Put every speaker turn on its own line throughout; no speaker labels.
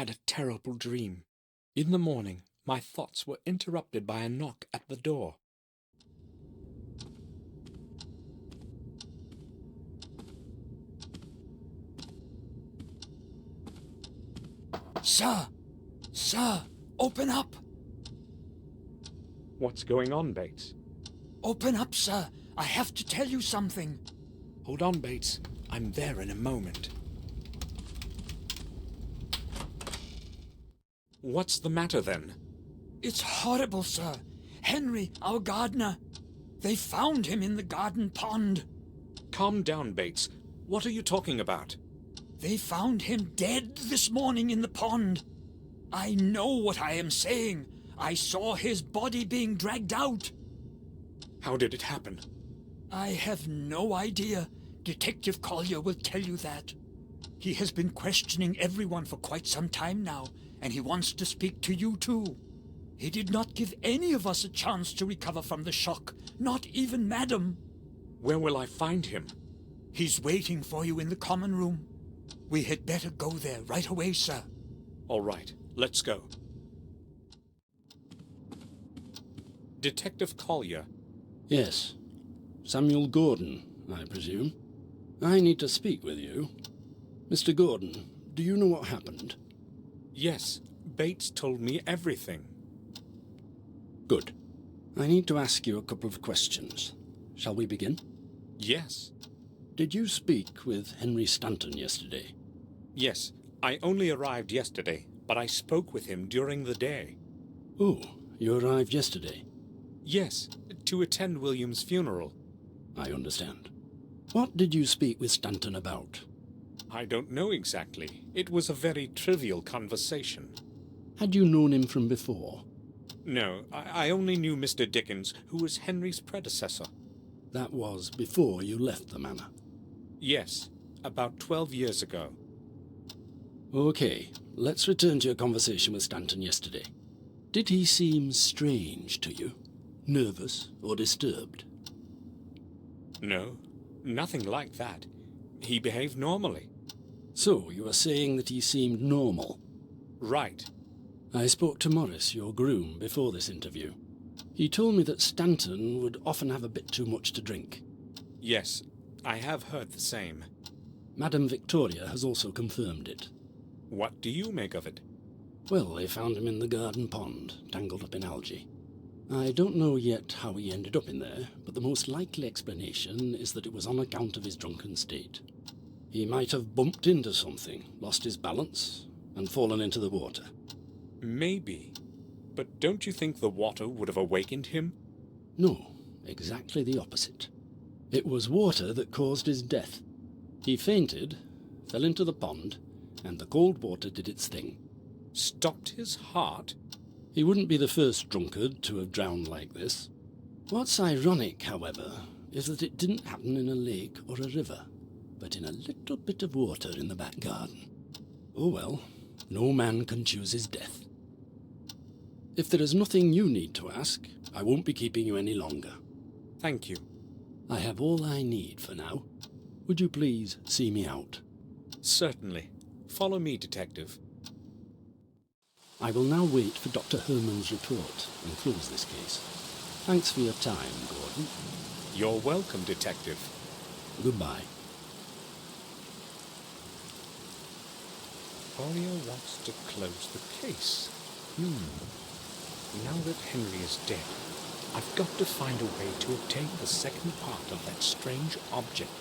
had a terrible dream. In the morning, my thoughts were interrupted by a knock at the door.
Sir! Sir! Open up!
What's going on, Bates?
Open up, sir! I have to tell you something.
Hold on, Bates. I'm there in a moment. What's the matter, then?
It's horrible, sir. Henry, our gardener. They found him in the garden pond.
Calm down, Bates. What are you talking about?
They found him dead this morning in the pond. I know what I am saying. I saw his body being dragged out.
How did it happen?
I have no idea. Detective Collier will tell you that. He has been questioning everyone for quite some time now, and he wants to speak to you too. He did not give any of us a chance to recover from the shock, not even Madam.
Where will I find him?
He's waiting for you in the common room. We had better go there right away, sir.
All right, let's go. Detective Collier.
Yes. Samuel Gordon, I presume. I need to speak with you. Mr. Gordon, do you know what happened?
Yes, Bates told me everything.
Good. I need to ask you a couple of questions. Shall we begin?
Yes.
Did you speak with Henry Stanton yesterday?
Yes, I only arrived yesterday, but I spoke with him during the day.
Oh, you arrived yesterday?
Yes, to attend William's funeral.
I understand. What did you speak with Stanton about?
I don't know exactly. It was a very trivial conversation.
Had you known him from before?
No, I only knew Mr. Dickens, who was Henry's predecessor.
That was before you left the manor?
Yes, about 12 years ago.
Okay, let's return to your conversation with Stanton yesterday. Did he seem strange to you? Nervous or disturbed?
No, nothing like that. He behaved normally.
So, you are saying that he seemed normal?
Right.
I spoke to Morris, your groom, before this interview. He told me that Stanton would often have a bit too much to drink.
Yes, I have heard the same.
Madame Victoria has also confirmed it.
What do you make of it?
Well, they found him in the garden pond, tangled up in algae. I don't know yet how he ended up in there, but the most likely explanation is that it was on account of his drunken state. He might have bumped into something, lost his balance, and fallen into the water.
Maybe. But don't you think the water would have awakened him?
No, exactly the opposite. It was water that caused his death. He fainted, fell into the pond, and the cold water did its thing.
Stopped his heart?
He wouldn't be the first drunkard to have drowned like this. What's ironic, however, is that it didn't happen in a lake or a river, but in a little bit of water in the back garden. Oh well, no man can choose his death. If there is nothing you need to ask, I won't be keeping you any longer.
Thank you.
I have all I need for now. Would you please see me out?
Certainly. Follow me, Detective.
I will now wait for Dr. Herman's report and close this case. Thanks for your time, Gordon.
You're welcome, Detective.
Goodbye.
Collier wants to close the case. Now that Henry is dead, I've got to find a way to obtain the second part of that strange object.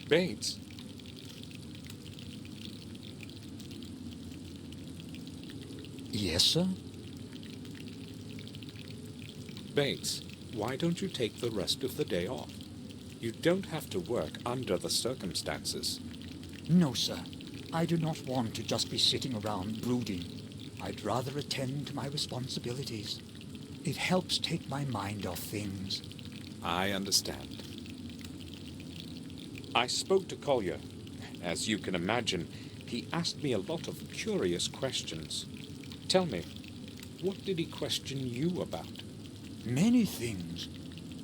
Bates?
Yes, sir?
Bates, why don't you take the rest of the day off? You don't have to work under the circumstances.
No, sir. I do not want to just be sitting around brooding. I'd rather attend to my responsibilities. It helps take my mind off things.
I understand. I spoke to Collier. As you can imagine, he asked me a lot of curious questions. Tell me, what did he question you about?
Many things.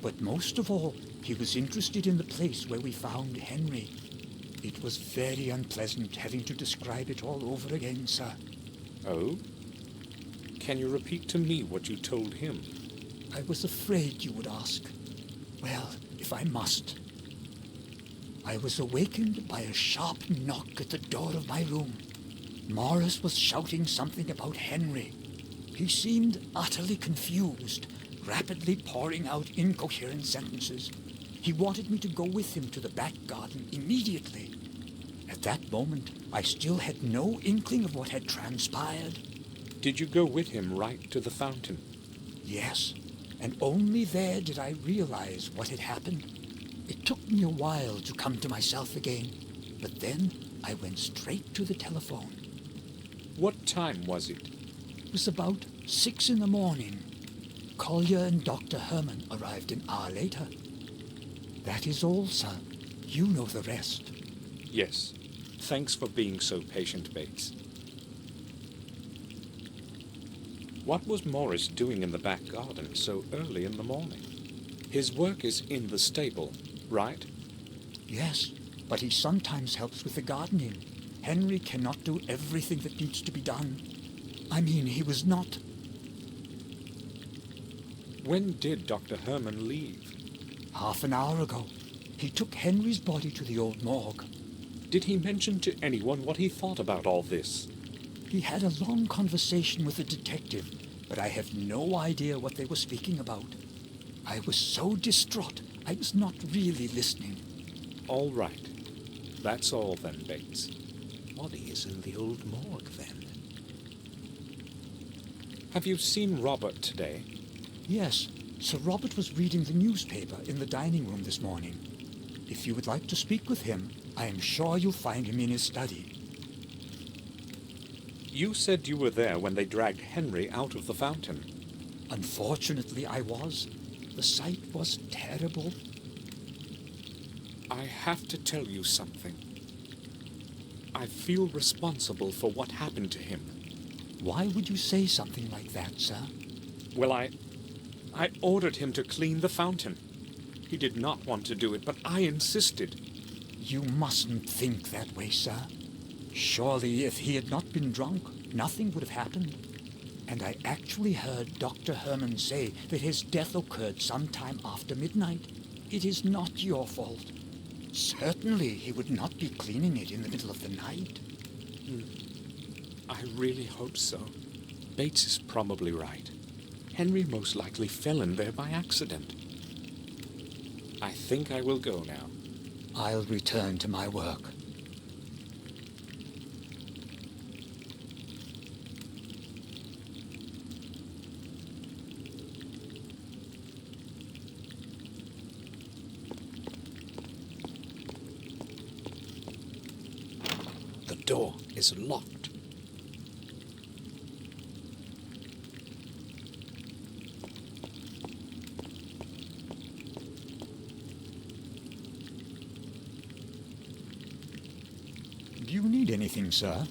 But most of all, he was interested in the place where we found Henry. It was very unpleasant having to describe it all over again, sir.
Oh? Can you repeat to me what you told him?
I was afraid you would ask. Well, if I must. I was awakened by a sharp knock at the door of my room. Morris was shouting something about Henry. He seemed utterly confused, rapidly pouring out incoherent sentences. He wanted me to go with him to the back garden immediately. At that moment, I still had no inkling of what had transpired.
Did you go with him right to the fountain?
Yes, and only there did I realize what had happened. It took me a while to come to myself again, but then I went straight to the telephone.
What time was it?
It was about 6 in the morning. Collier and Dr. Herman arrived an hour later. That is all, sir. You know the rest.
Yes. Thanks for being so patient, Bates. What was Morris doing in the back garden so early in the morning? His work is in the stable, right?
Yes, but he sometimes helps with the gardening. Henry cannot do everything that needs to be done. I mean, he was not...
When did Dr. Herman leave?
Half an hour ago. He took Henry's body to the old morgue.
Did he mention to anyone what he thought about all this?
He had a long conversation with the detective, but I have no idea what they were speaking about. I was so distraught, I was not really listening.
All right. That's all then, Bates. Body is in the old morgue then. Have you seen Robert today?
Yes, Sir Robert was reading the newspaper in the dining room this morning. If you would like to speak with him, I am sure you'll find him in his study.
You said you were there when they dragged Henry out of the fountain.
Unfortunately, I was. The sight was terrible.
I have to tell you something. I feel responsible for what happened to him.
Why would you say something like that, sir?
Well, I ordered him to clean the fountain. He did not want to do it, but I insisted.
You mustn't think that way, sir. Surely, if he had not been drunk, nothing would have happened. And I actually heard Dr. Herman say that his death occurred sometime after midnight. It is not your fault. Certainly, he would not be cleaning it in the middle of the night.
I really hope so. Bates is probably right. Henry most likely fell in there by accident. I think I will go now.
I'll return to my work.
The door is locked.
Do you need anything, sir?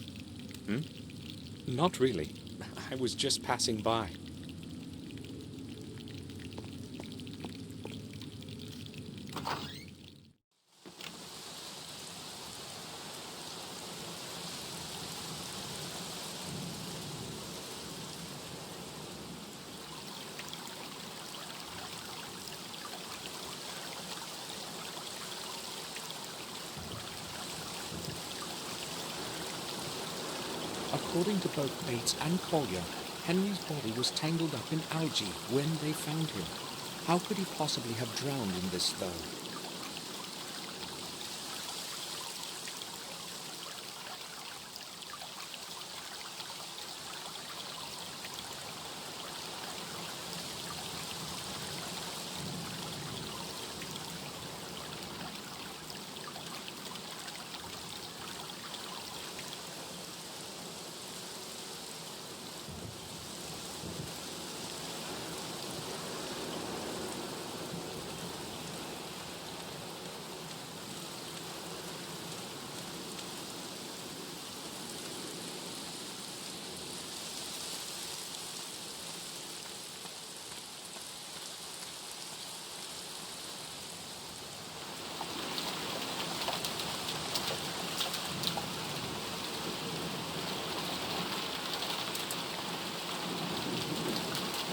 Not really. I was just passing by. According to both Bates and Collier, Henry's body was tangled up in algae when they found him. How could he possibly have drowned in this, though?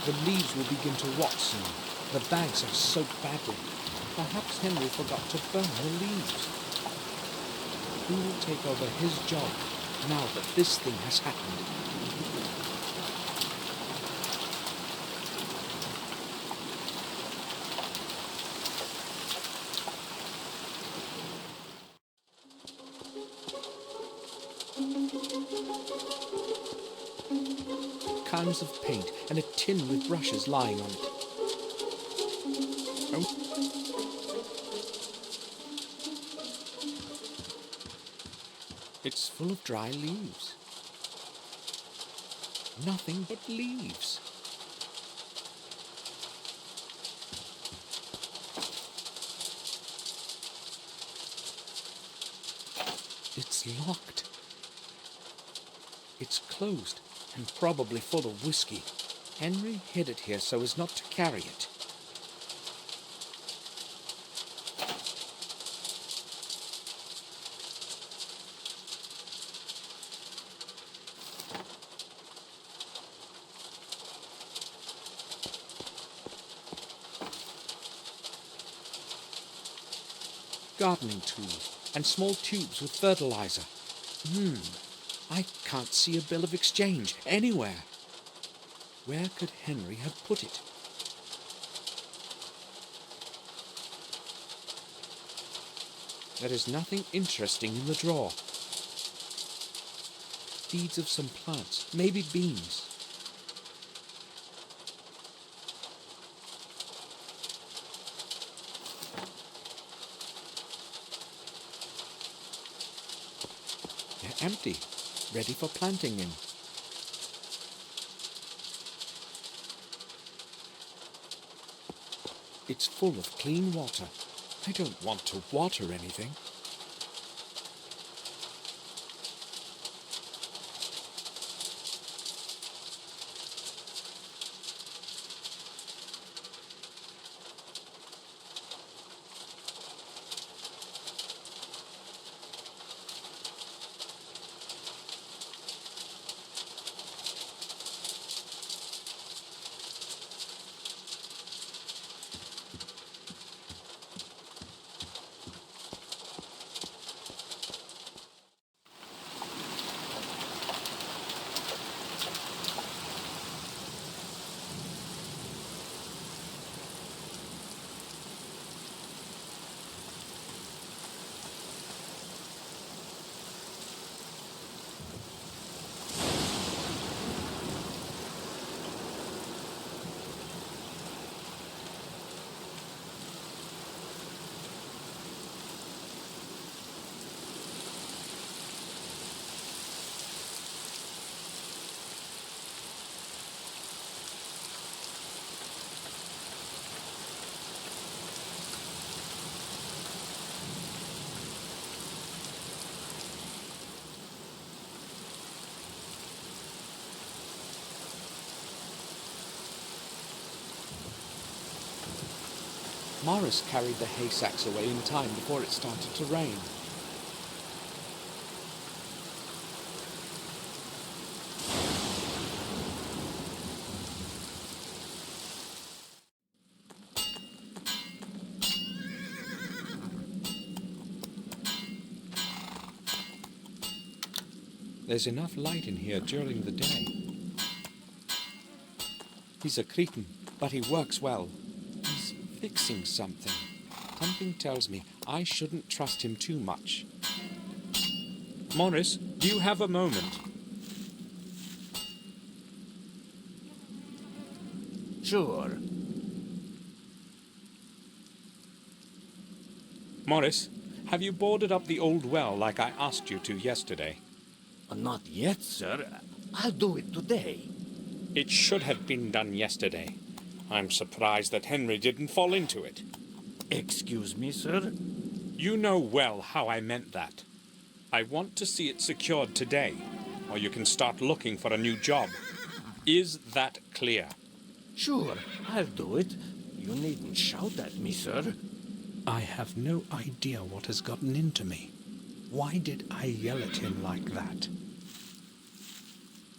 The leaves will begin to rot soon. The bags are soaked badly. Perhaps Henry forgot to burn the leaves. Who will take over his job now that this thing has happened? Cans of paint and a tin with brushes lying on it. Oh. It's full of dry leaves. Nothing but leaves. It's locked. It's closed and probably full of whiskey. Henry hid it here so as not to carry it. Gardening tools and small tubes with fertilizer. I can't see a bill of exchange anywhere. Where could Henry have put it? There is nothing interesting in the drawer. Seeds of some plants, maybe beans. They're empty, ready for planting in. It's full of clean water. I don't want to water anything. Morris carried the hay sacks away in time before it started to rain. There's enough light in here during the day. He's a cretin, but he works well. He's fixing something. Something tells me I shouldn't trust him too much. Morris, do you have a moment?
Sure.
Morris, have you boarded up the old well like I asked you to yesterday?
Not yet, sir. I'll do it today.
It should have been done yesterday. I'm surprised that Henry didn't fall into it.
Excuse me, sir?
You know well how I meant that. I want to see it secured today, or you can start looking for a new job. Is that clear?
Sure, I'll do it. You needn't shout at me, sir.
I have no idea what has gotten into me. Why did I yell at him like that?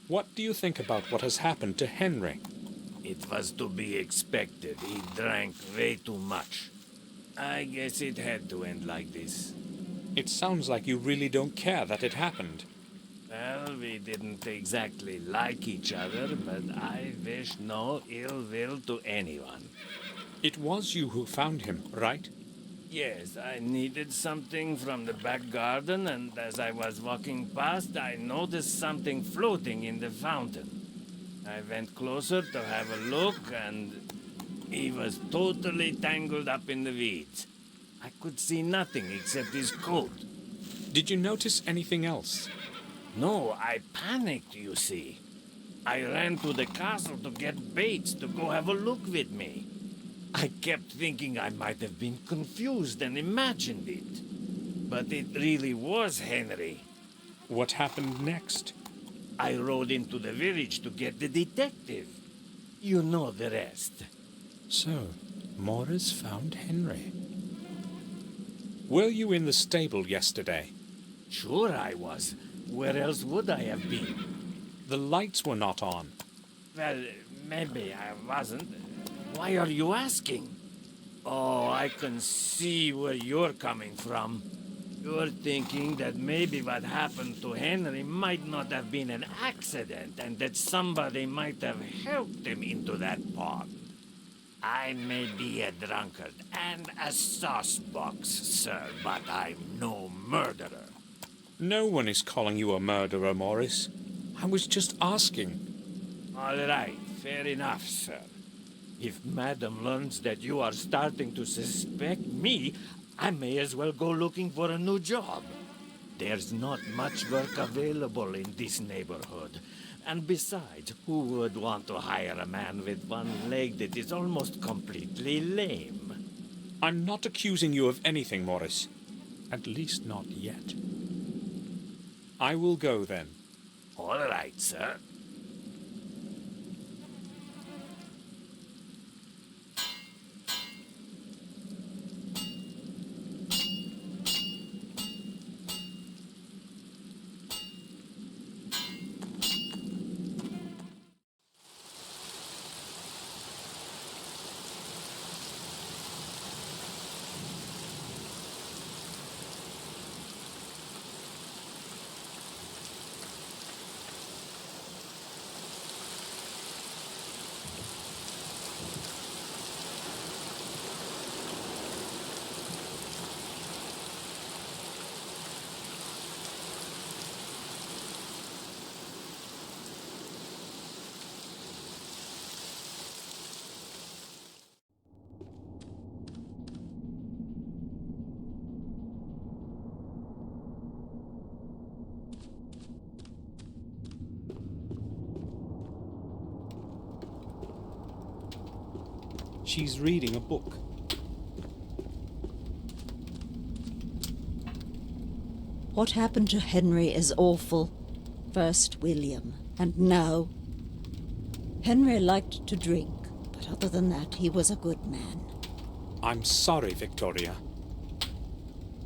What do you think about what has happened to Henry?
It was to be expected. He drank way too much. I guess it had to end like this.
It sounds like you really don't care that it happened.
Well, we didn't exactly like each other, but I wish no ill will to anyone.
It was you who found him, right?
Yes, I needed something from the back garden, and as I was walking past, I noticed something floating in the fountain. I went closer to have a look, and he was totally tangled up in the weeds. I could see nothing except his coat.
Did you notice anything else?
No, I panicked, you see. I ran to the castle to get Bates to go have a look with me. I kept thinking I might have been confused and imagined it. But it really was Henry.
What happened next?
I rode into the village to get the detective. You know the rest.
So, Morris found Henry. Were you in the stable yesterday?
Sure I was. Where else would I have been?
The lights were not on.
Well, maybe I wasn't. Why are you asking? Oh, I can see where you're coming from. You're thinking that maybe what happened to Henry might not have been an accident and that somebody might have helped him into that pond. I may be a drunkard and a saucebox, sir, but I'm no murderer.
No one is calling you a murderer, Morris. I was just asking.
All right, fair enough, sir. If Madam learns that you are starting to suspect me, I may as well go looking for a new job. There's not much work available in this neighborhood. And besides, who would want to hire a man with one leg that is almost completely lame?
I'm not accusing you of anything, Morris. At least not yet. I will go then.
All right, sir.
She's reading a book.
What happened to Henry is awful. First William, and now... Henry liked to drink, but other than that, he was a good man.
I'm sorry, Victoria.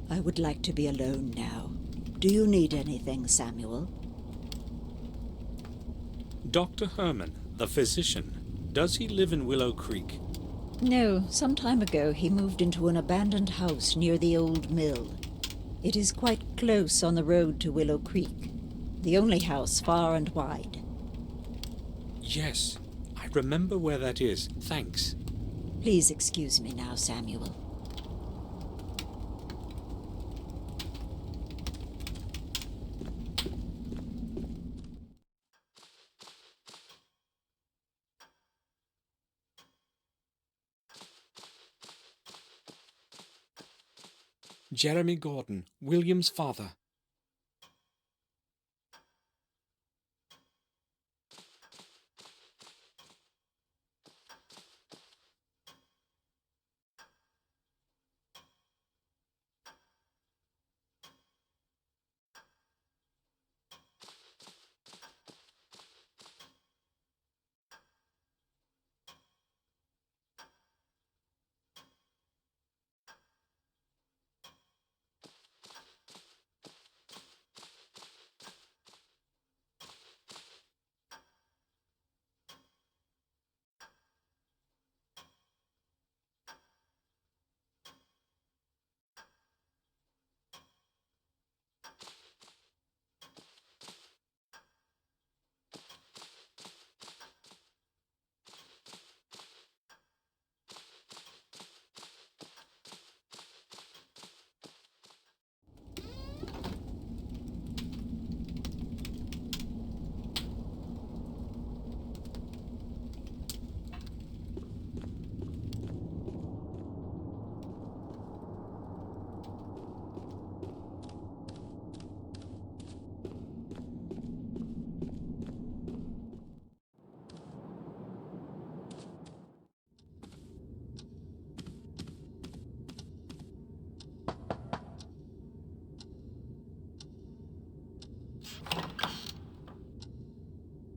I would like to be alone now. Do you need anything, Samuel?
Dr. Herman, the physician, does he live in Willow Creek?
No, some time ago he moved into an abandoned house near the old mill. It is quite close on the road to Willow Creek, the only house far and wide.
Yes, I remember where that is. Thanks.
Please excuse me now, Samuel.
Jeremy Gordon, William's father.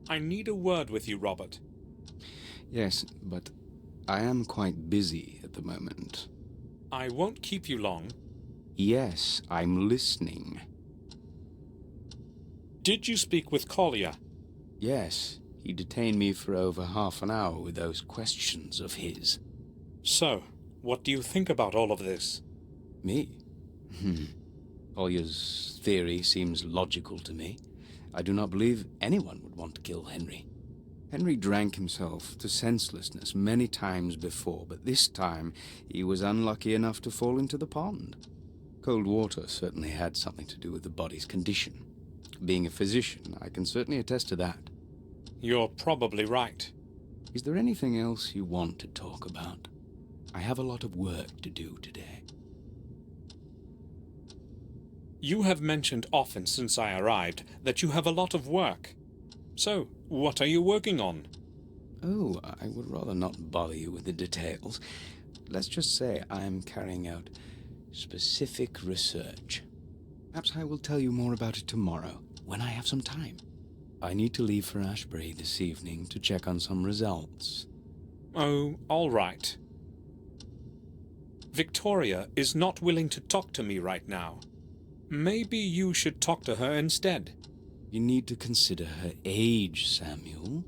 I need a word with you, Robert.
Yes, but I am quite busy at the moment.
I won't keep you long.
Yes, I'm listening.
Did you speak with Collier?
Yes, he detained me for over half an hour with those questions of his.
So, what do you think about all of this?
Me? Collier's theory seems logical to me. I do not believe anyone would want to kill Henry. Henry drank himself to senselessness many times before, but this time he was unlucky enough to fall into the pond. Cold water certainly had something to do with the body's condition. Being a physician, I can certainly attest to that.
You're probably right.
Is there anything else you want to talk about? I have a lot of work to do today.
You have mentioned often since I arrived that you have a lot of work. So, what are you working on?
Oh, I would rather not bother you with the details. Let's just say I am carrying out specific research. Perhaps I will tell you more about it tomorrow, when I have some time. I need to leave for Ashbury this evening to check on some results.
Oh, all right. Victoria is not willing to talk to me right now. Maybe you should talk to her instead.
You need to consider her age, Samuel.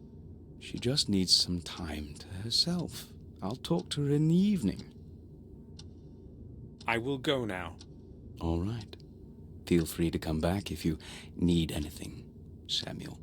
She just needs some time to herself. I'll talk to her in the evening.
I will go now.
All right. Feel free to come back if you need anything, Samuel.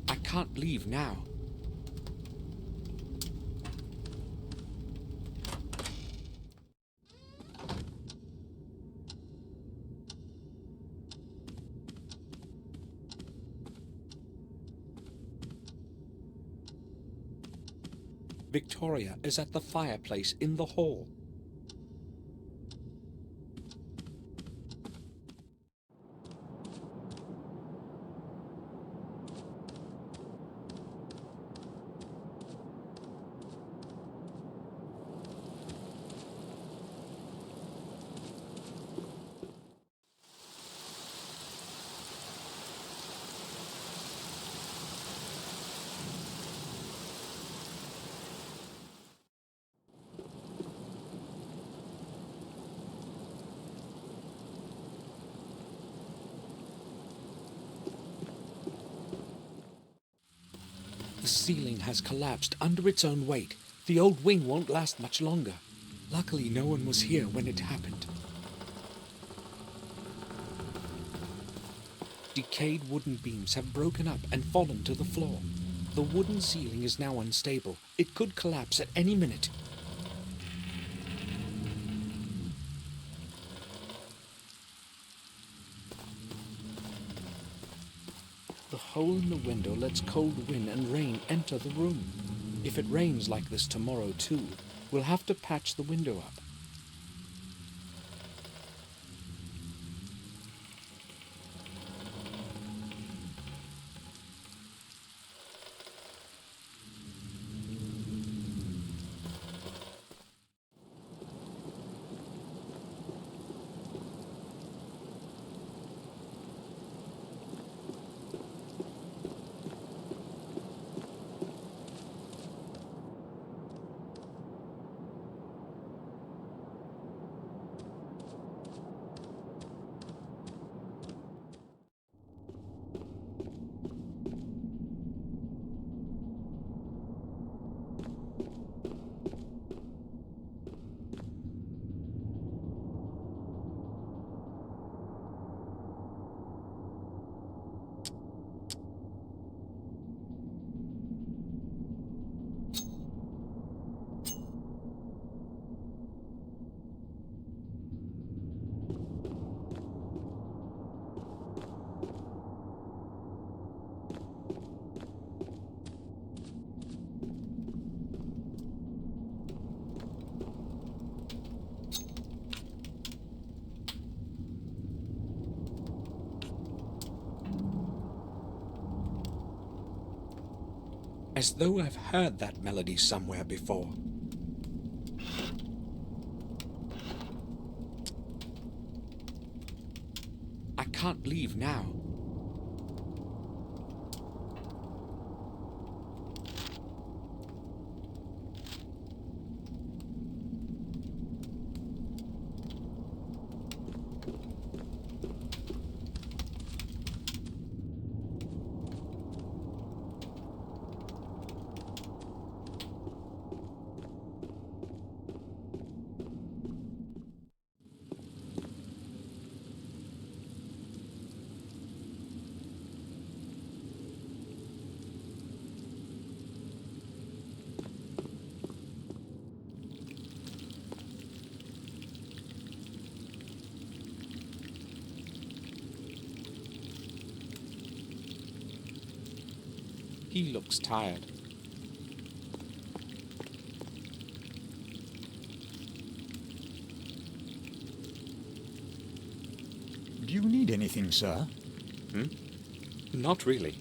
I can't leave now. Victoria is at the fireplace in the hall. The ceiling has collapsed under its own weight. The old wing won't last much longer. Luckily, no one was here when it happened. Decayed wooden beams have broken up and fallen to the floor. The wooden ceiling is now unstable. It could collapse at any minute. The hole in the window lets cold wind and rain enter the room. If it rains like this tomorrow too, we'll have to patch the window up. as though I've heard that melody somewhere before. I can't leave now. He looks tired.
Do you need anything, sir?
Not really.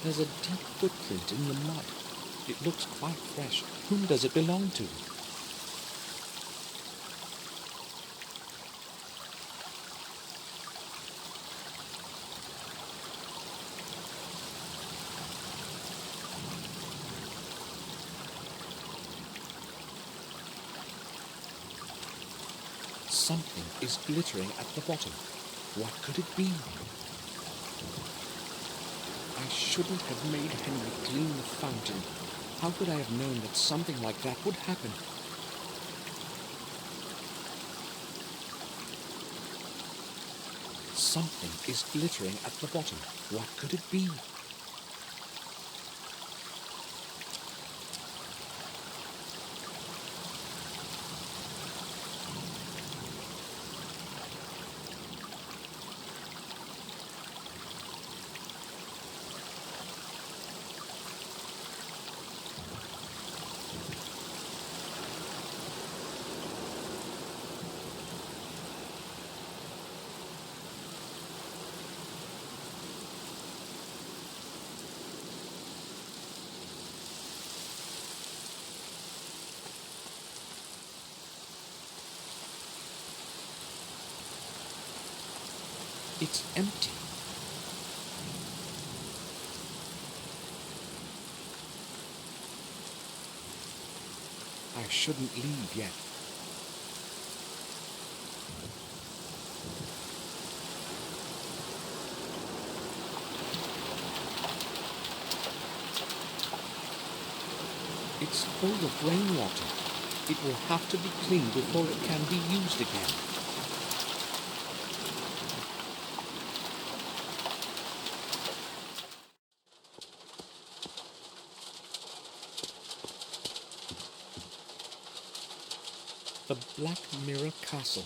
There's a deep footprint in the mud. It looks quite fresh. Whom does it belong to? Something is glittering at the bottom. What could it be? I shouldn't have made Henry clean the fountain. How could I have known that something like that would happen? Something is glittering at the bottom. What could it be? It's empty. I shouldn't leave yet. It's full of rainwater. It will have to be cleaned before it can be used again. The Black Mirror Castle.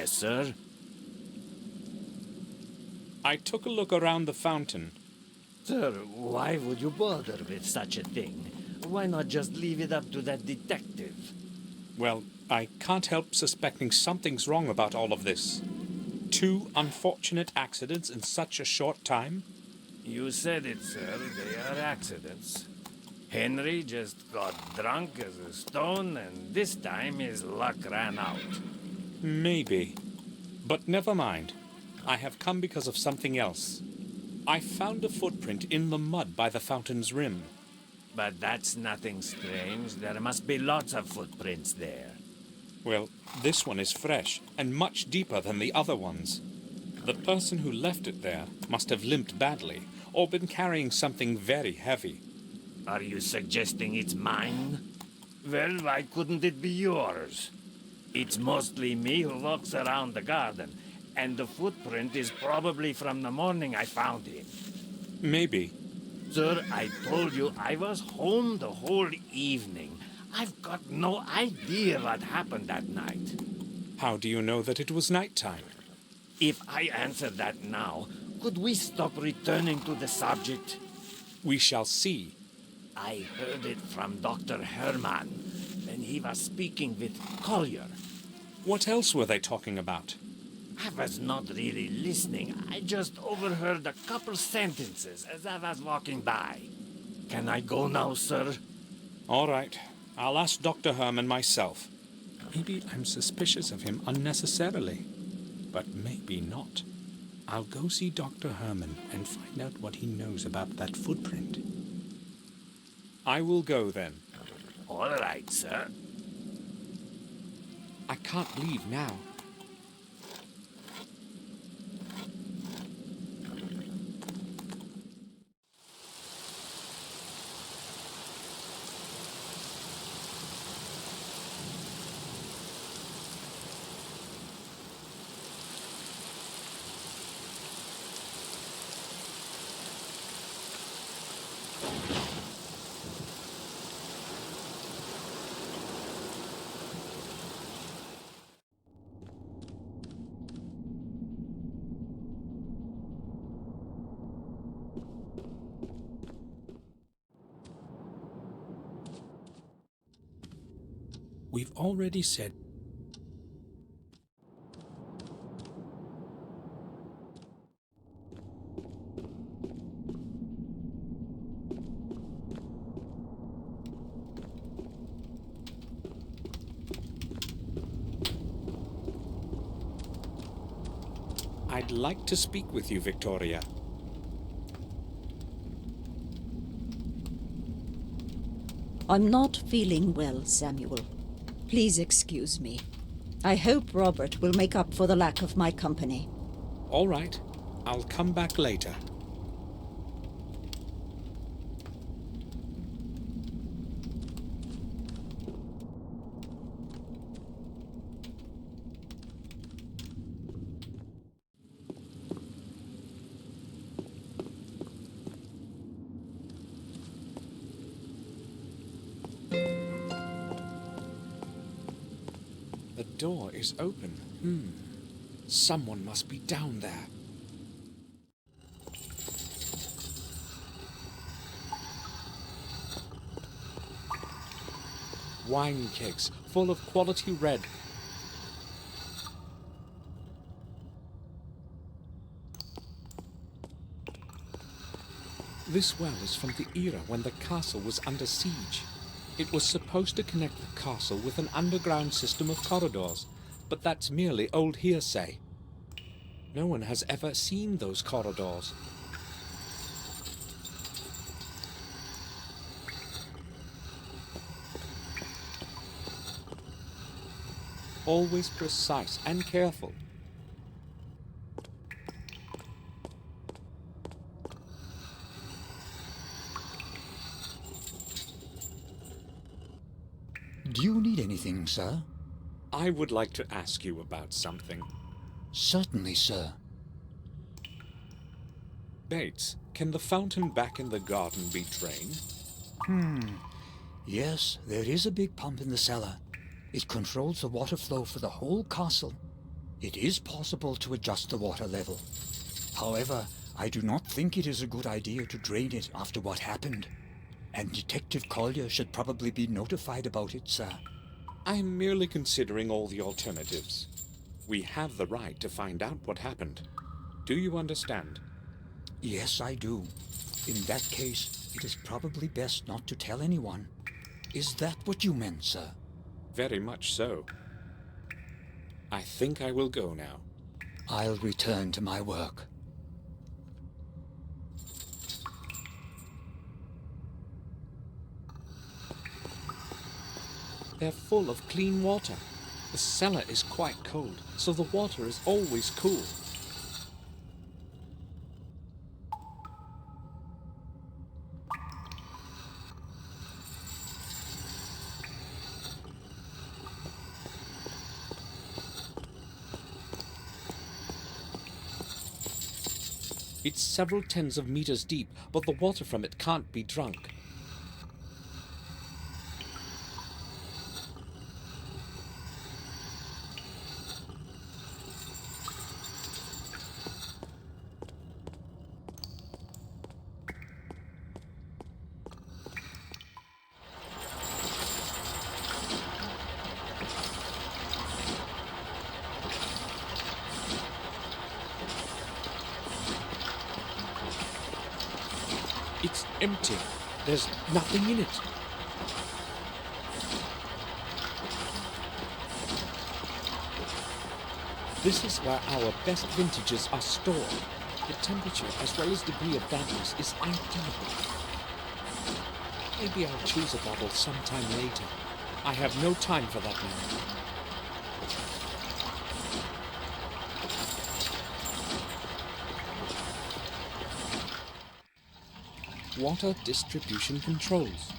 Yes, sir.
I took a look around the fountain.
Sir, why would you bother with such a thing? Why not just leave it up to that detective?
Well, I can't help suspecting something's wrong about all of this. 2 unfortunate accidents in such a short time?
You said it, sir. They are accidents. Henry just got drunk as a stone, and this time his luck ran out.
Maybe. But never mind. I have come because of something else. I found a footprint in the mud by the fountain's rim.
But that's nothing strange. There must be lots of footprints there.
Well, this one is fresh and much deeper than the other ones. The person who left it there must have limped badly or been carrying something very heavy.
Are you suggesting it's mine? Well, why couldn't it be yours? It's mostly me who walks around the garden, and the footprint is probably from the morning I found him.
Maybe.
Sir, I told you I was home the whole evening. I've got no idea what happened that night.
How do you know that it was nighttime?
If I answer that now, could we stop returning to the subject?
We shall see.
I heard it from Dr. Herman when he was speaking with Collier.
What else were they talking about?
I was not really listening. I just overheard a couple sentences as I was walking by. Can I go now, sir?
All right. I'll ask Dr. Herman myself. Maybe I'm suspicious of him unnecessarily. But maybe not. I'll go see Dr. Herman and find out what he knows about that footprint. I will go then.
All right, sir.
I can't leave now. We've already said I'd like to speak with you, Victoria.
I'm not feeling well, Samuel. Please excuse me. I hope Robert will make up for the lack of my company.
All right. I'll come back later. The door is open. Someone must be down there. Wine kegs full of quality red. This well is from the era when the castle was under siege. It was supposed to connect the castle with an underground system of corridors, but that's merely old hearsay. No one has ever seen those corridors. Always precise and careful.
Do you need anything, sir?
I would like to ask you about something.
Certainly, sir.
Bates, can the fountain back in the garden be drained?
Yes, there is a big pump in the cellar. It controls the water flow for the whole castle. It is possible to adjust the water level. However, I do not think it is a good idea to drain it after what happened. And Detective Collier should probably be notified about it, sir.
I'm merely considering all the alternatives. We have the right to find out what happened. Do you understand?
Yes, I do. In that case, it is probably best not to tell anyone. Is that what you meant, sir?
Very much so. I think I will go now.
I'll return to my work.
They're full of clean water. The cellar is quite cold, so the water is always cool. It's several tens of meters deep, but the water from it can't be drunk. It's empty. There's nothing in it. This is where our best vintages are stored. The temperature as well as degree of dampness is ideal. Maybe I'll choose a bottle sometime later. I have no time for that now. Water distribution controls.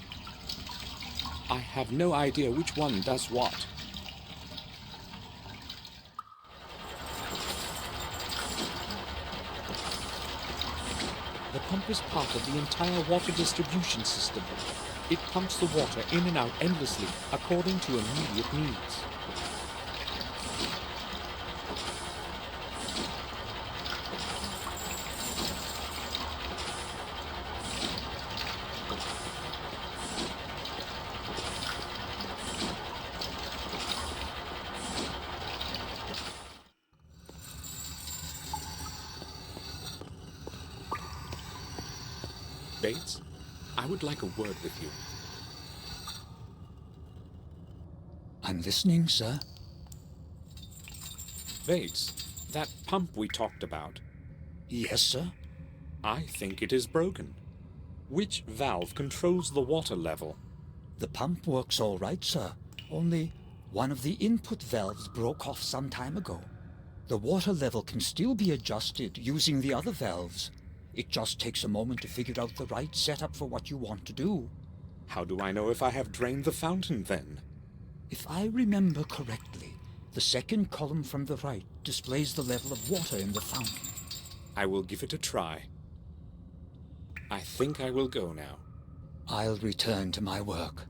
I have no idea which one does what. The pump is part of the entire water distribution system. It pumps the water in and out endlessly according to immediate needs. Bates, I would like a word with you.
I'm listening, sir.
Bates, that pump we talked about,
Yes, sir?
I think it is broken. Which valve controls the water level?
The pump works all right, sir. Only one of the input valves broke off some time ago. The water level can still be adjusted using the other valves. It just takes a moment to figure out the right setup for what you want to do.
How do I know if I have drained the fountain then?
If I remember correctly, the second column from the right displays the level of water in the fountain.
I will give it a try. I think I will go now.
I'll return to my work.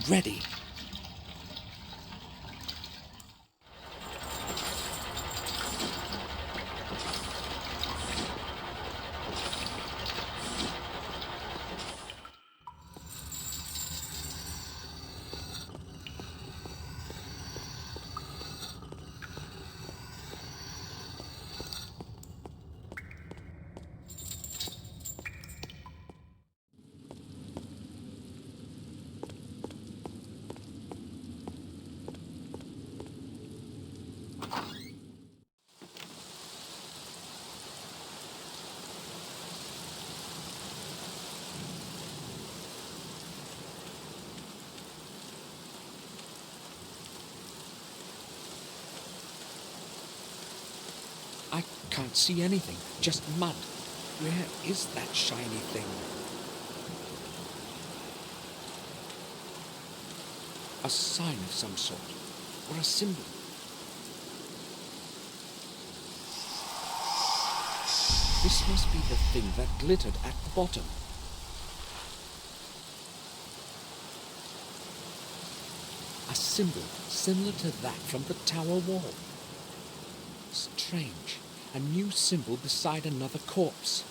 ready. I can't see anything, just mud. Where is that shiny thing? A sign of some sort, or a symbol. This must be the thing that glittered at the bottom. A symbol similar to that from the tower wall. Strange. A new symbol beside another corpse.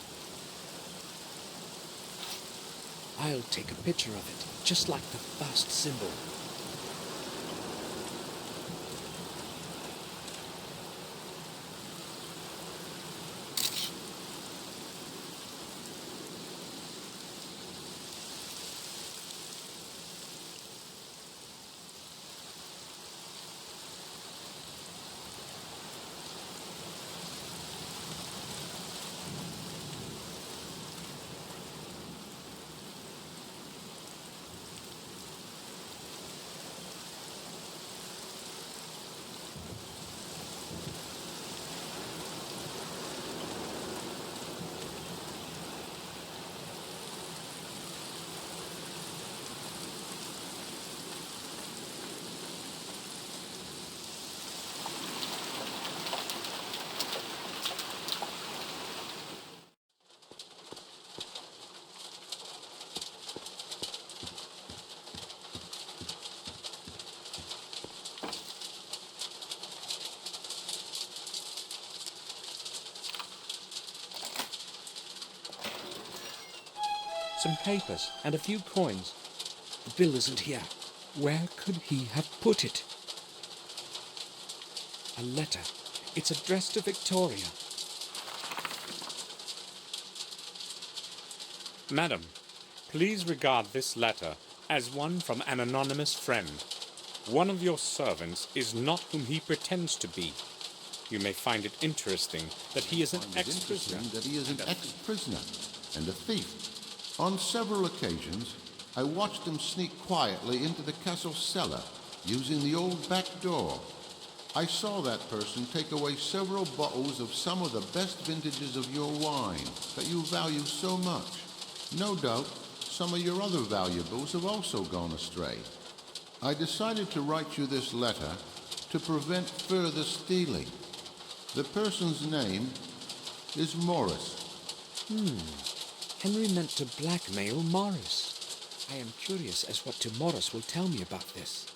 I'll take a picture of it, just like the first symbol. Some papers and a few coins. The bill isn't here. Where could he have put it? A letter. It's addressed to Victoria. Madam, please regard this letter as one from an anonymous friend. One of your servants is not whom he pretends to be. You may find it interesting that he is an ex-prisoner.
And a thief. On several occasions, I watched him sneak quietly into the castle cellar, using the old back door. I saw that person take away several bottles of some of the best vintages of your wine that you value so much. No doubt, some of your other valuables have also gone astray. I decided to write you this letter to prevent further stealing. The person's name is Morris.
Henry meant to blackmail Morris. I am curious as what Morris will tell me about this.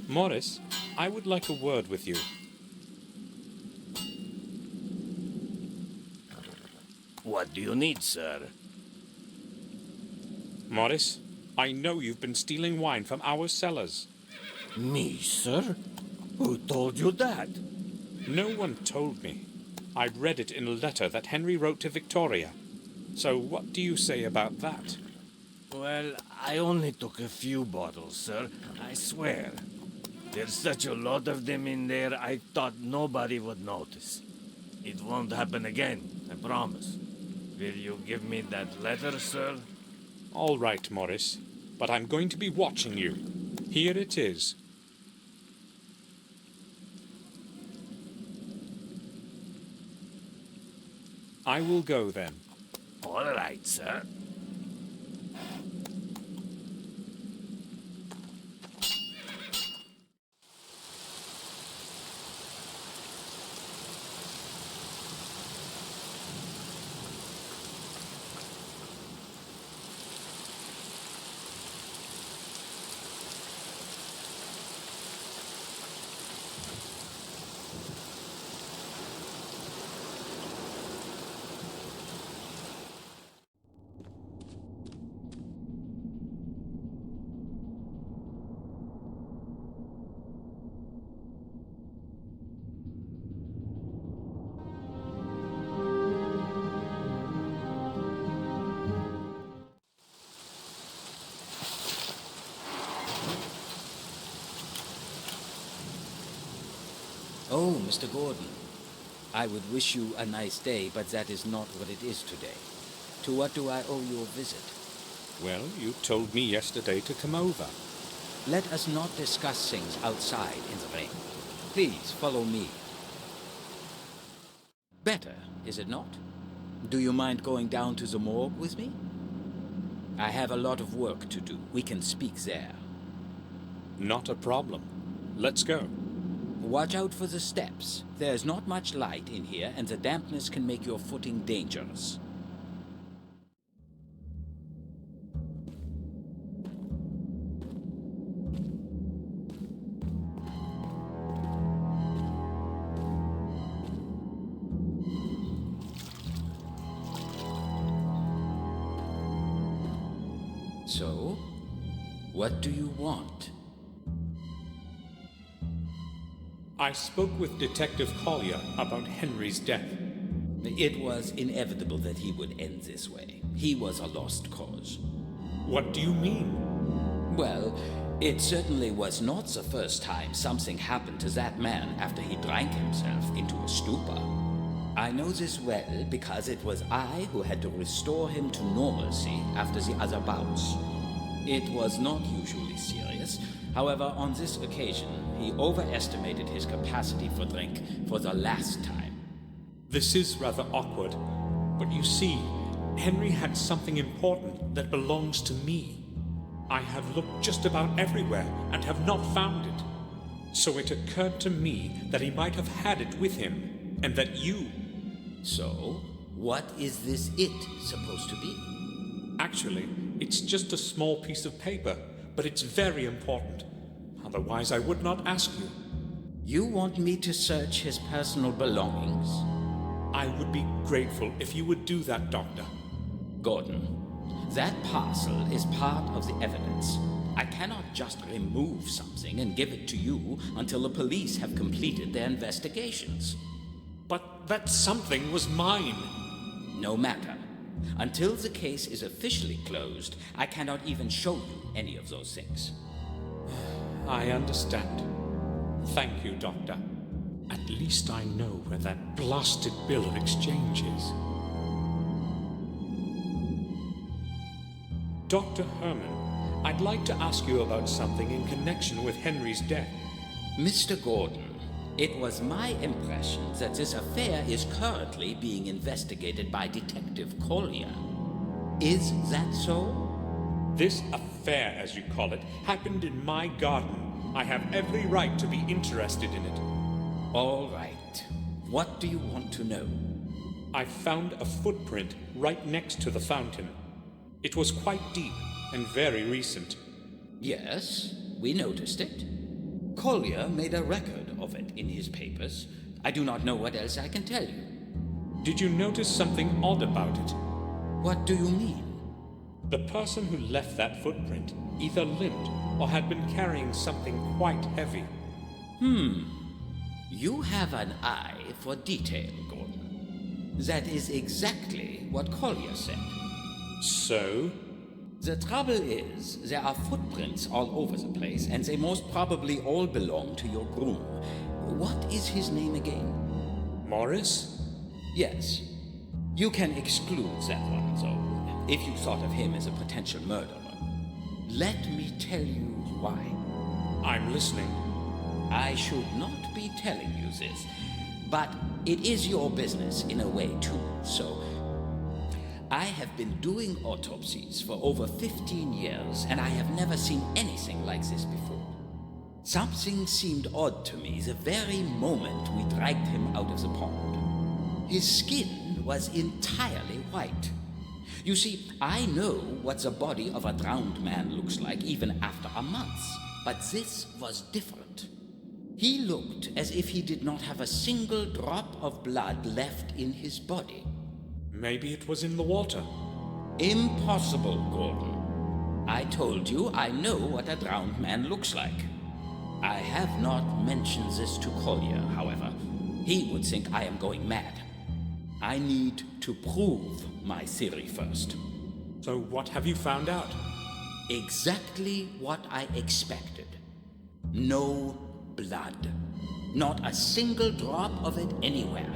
Morris, I would like a word with you.
What do you need, sir?
Morris, I know you've been stealing wine from our cellars.
Me, sir? Who told you that?
No one told me. I read it in a letter that Henry wrote to Victoria. So what do you say about that?
Well, I only took a few bottles, sir. I swear. There's such a lot of them in there, I thought nobody would notice. It won't happen again, I promise. Will you give me that letter, sir?
All right, Morris, but I'm going to be watching you. Here it is. I will go then.
All right, sir.
Oh, Mr. Gordon. I would wish you a nice day, but that is not what it is today. To what do I owe you a visit?
Well, you told me yesterday to come over.
Let us not discuss things outside in the rain. Please follow me. Better, is it not? Do you mind going down to the morgue with me? I have a lot of work to do. We can speak there.
Not a problem. Let's go.
Watch out for the steps. There's not much light in here, and the dampness can make your footing dangerous. So, what do you want?
I spoke with Detective Collier about Henry's death.
It was inevitable that he would end this way. He was a lost cause.
What do you mean?
Well, it certainly was not the first time something happened to that man after he drank himself into a stupor. I know this well because it was I who had to restore him to normalcy after the other bouts. It was not usually serious. However, on this occasion, he overestimated his capacity for drink for the last time.
This is rather awkward, but you see, Henry had something important that belongs to me. I have looked just about everywhere and have not found it. So it occurred to me that he might have had it with him, and that you...
So, what is this it supposed to be?
Actually, it's just a small piece of paper, but it's very important. Otherwise, I would not ask you.
You want me to search his personal belongings?
I would be grateful if you would do that, Doctor.
Gordon, that parcel is part of the evidence. I cannot just remove something and give it to you until the police have completed their investigations.
But that something was mine.
No matter. Until the case is officially closed, I cannot even show you any of those things.
I understand. Thank you, Doctor. At least I know where that blasted bill of exchange is. Dr. Herman, I'd like to ask you about something in connection with Henry's death.
Mr. Gordon, it was my impression that this affair is currently being investigated by Detective Collier. Is that so?
This affair, as you call it, happened in my garden. I have every right to be interested in it.
All right. What do you want to know?
I found a footprint right next to the fountain. It was quite deep and very recent.
Yes, we noticed it. Collier made a record of it in his papers. I do not know what else I can tell you.
Did you notice something odd about it?
What do you mean?
The person who left that footprint either limped or had been carrying something quite heavy.
You have an eye for detail, Gordon. That is exactly what Collier said.
So?
The trouble is, there are footprints all over the place, and they most probably all belong to your groom. What is his name again?
Morris?
Yes. You can exclude that one, though, if you thought of him as a potential murderer. Let me tell you why.
I'm listening.
I should not be telling you this, but it is your business in a way too, so... I have been doing autopsies for over 15 years, and I have never seen anything like this before. Something seemed odd to me the very moment we dragged him out of the pond. His skin was entirely white. You see, I know what the body of a drowned man looks like even after a month, but this was different. He looked as if he did not have a single drop of blood left in his body.
Maybe it was in the water.
Impossible, Gordon. I told you I know what a drowned man looks like. I have not mentioned this to Collier, however. He would think I am going mad. I need to prove my theory first.
So what have you found out?
Exactly what I expected. No blood. Not a single drop of it anywhere.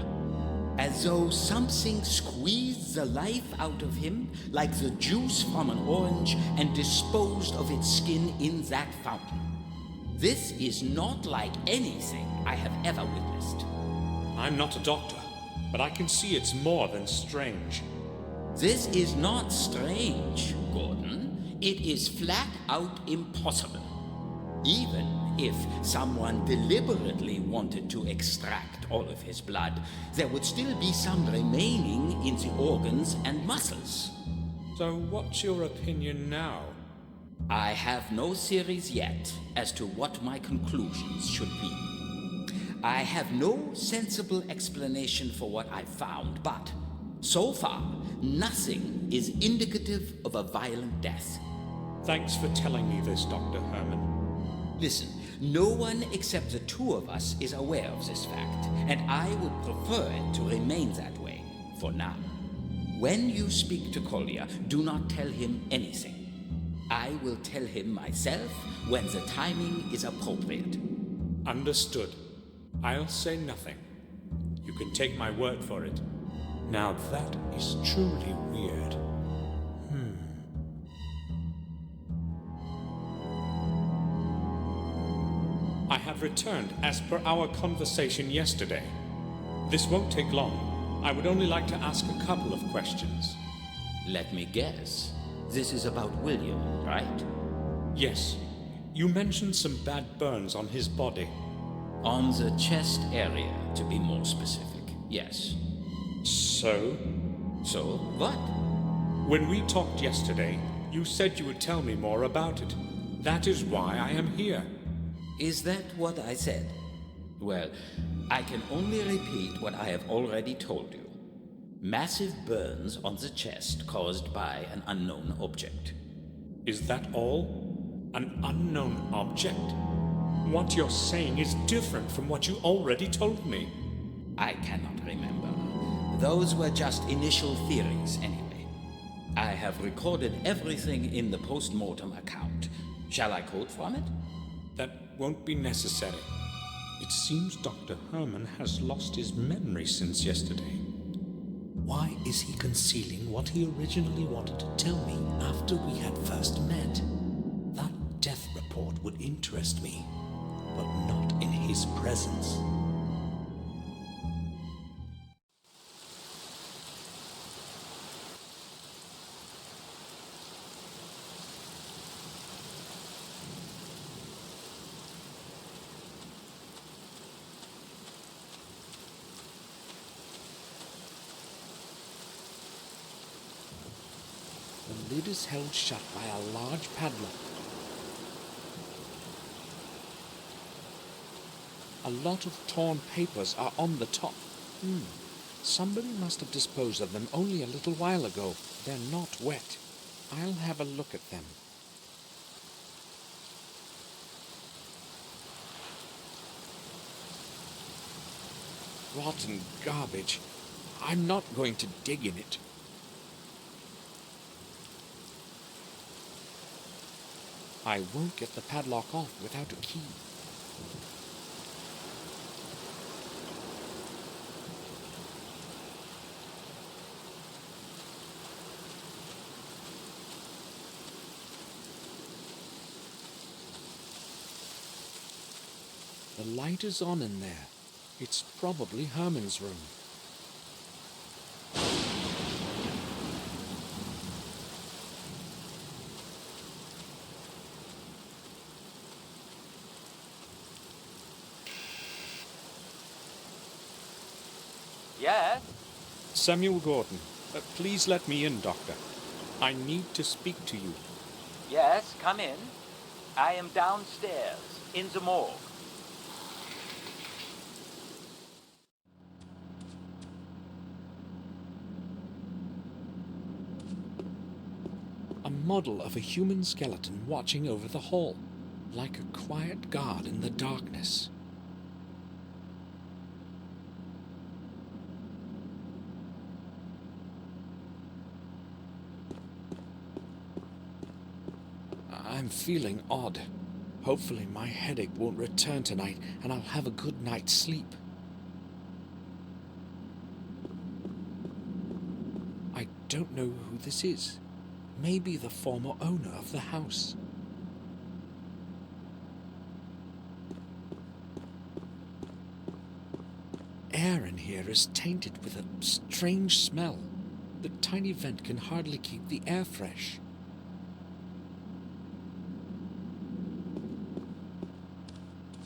As though something squeezed the life out of him, like the juice from an orange, and disposed of its skin in that fountain. This is not like anything I have ever witnessed.
I'm not a doctor, but I can see it's more than strange.
This is not strange, Gordon. It is flat out impossible. Even if someone deliberately wanted to extract all of his blood, there would still be some remaining in the organs and muscles.
So what's your opinion now?
I have no theories yet as to what my conclusions should be. I have no sensible explanation for what I found, but so far, nothing is indicative of a violent death.
Thanks for telling me this, Dr. Herman.
Listen, no one except the two of us is aware of this fact, and I would prefer it to remain that way, for now. When you speak to Collier, do not tell him anything. I will tell him myself when the timing is appropriate.
Understood. I'll say nothing. You can take my word for it. Now that is truly weird. I have returned as per our conversation yesterday. This won't take long. I would only like to ask a couple of questions.
Let me guess. This is about William, right?
Yes. You mentioned some bad burns on his body.
On the chest area, to be more specific, yes.
So?
So, what?
When we talked yesterday, you said you would tell me more about it. That is why I am here.
Is that what I said? Well, I can only repeat what I have already told you. Massive burns on the chest caused by an unknown object.
Is that all? An unknown object? What you're saying is different from what you already told me.
I cannot remember. Those were just initial theories, anyway. I have recorded everything in the post-mortem account. Shall I quote from it?
That won't be necessary. It seems Dr. Herman has lost his memory since yesterday. Why is he concealing what he originally wanted to tell me after we had first met? That death report would interest me, but not in his presence. The lid is held shut by a large padlock. A lot of torn papers are on the top. Somebody must have disposed of them only a little while ago. They're not wet. I'll have a look at them. Rotten garbage. I'm not going to dig in it. I won't get the padlock off without a key. The light is on in there. It's probably Herman's room.
Yes?
Samuel Gordon, please let me in, Doctor. I need to speak to you.
Yes, come in. I am downstairs, in the morgue.
A model of a human skeleton watching over the hall, like a quiet guard in the darkness. I'm feeling odd. Hopefully my headache won't return tonight and I'll have a good night's sleep. I don't know who this is. Maybe the former owner of the house. Air in here is tainted with a strange smell. The tiny vent can hardly keep the air fresh.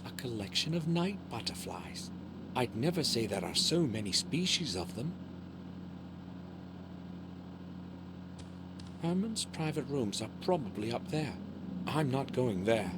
A collection of night butterflies. I'd never say there are so many species of them. Herman's private rooms are probably up there. I'm not going there.